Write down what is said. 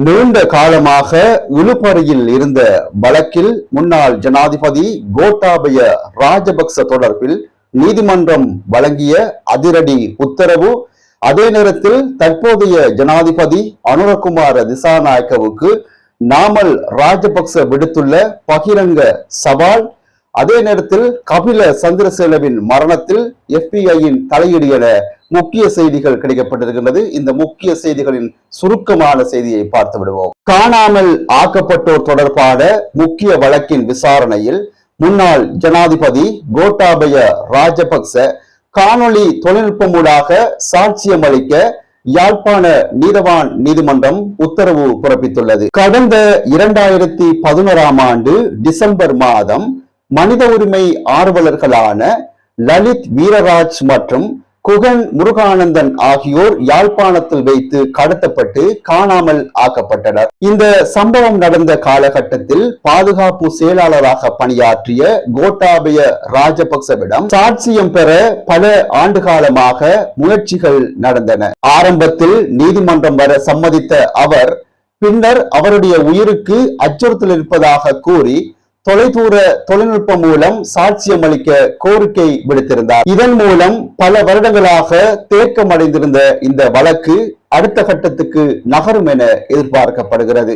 நீண்ட காலமாக இழுபறியில் இருந்த வழக்கில் முன்னாள் ஜனாதிபதி கோட்டாபய ராஜபக்ச தொடர்பில் நீதிமன்றம் வழங்கிய அதிரடி உத்தரவு, அதே நேரத்தில் தற்போதைய ஜனாதிபதி அனுரகுமார திசாநாயக்கவுக்கு நாமல் ராஜபக்ச விடுத்துள்ள பகிரங்க சவால், அதே நேரத்தில் கபில சந்திரசேனவின் மரணத்தில் FBI-யின் தலையீடு என முக்கிய செய்திகள் கிடைக்கப்பட்டிருக்கின்றது. இந்த முக்கிய செய்திகளின் சுருக்கமான செய்தியை பார்த்து விடுவோம். காணாமல் ஆக்கப்பட்டோர் தொடர்பான முக்கிய வழக்கின் விசாரணையில் முன்னாள் ஜனாதிபதி கோட்டாபய ராஜபக்ச காணொளி தொழில்நுட்பமூடாக சாட்சியம் அளிக்க யாழ்ப்பாண நீதவான் நீதிமன்றம் உத்தரவு பிறப்பித்துள்ளது. கடந்த 2011ஆம் ஆண்டு டிசம்பர் மாதம் மனித உரிமை ஆர்வலர்களான லலித் வீரராஜ் மற்றும் குகன் முருகானந்தன் ஆகியோர் யாழ்ப்பாணத்தில் வைத்து கடத்தப்பட்டு காணாமல் ஆக்கப்பட்டனர். இந்த சம்பவம் நடந்த காலகட்டத்தில் பாதுகாப்பு செயலாளராக பணியாற்றிய கோட்டாபய ராஜபக்சவிடம் சாட்சியம் பெற பல ஆண்டு காலமாக முயற்சிகள் நடந்தன. ஆரம்பத்தில் நீதிமன்றம் வர சம்மதித்த அவர் பின்னர் அவருடைய உயிருக்கு அச்சுறுத்தல் இருப்பதாக கூறி தொலைதூர தொழில்நுட்பம் மூலம் சாட்சியம் அளிக்க கோரிக்கை விடுத்திருந்தார். இதன் மூலம் பல வருடங்களாக தேக்கமடைந்திருந்த இந்த வழக்கு அடுத்த கட்டத்துக்கு நகரும் என எதிர்பார்க்கப்படுகிறது.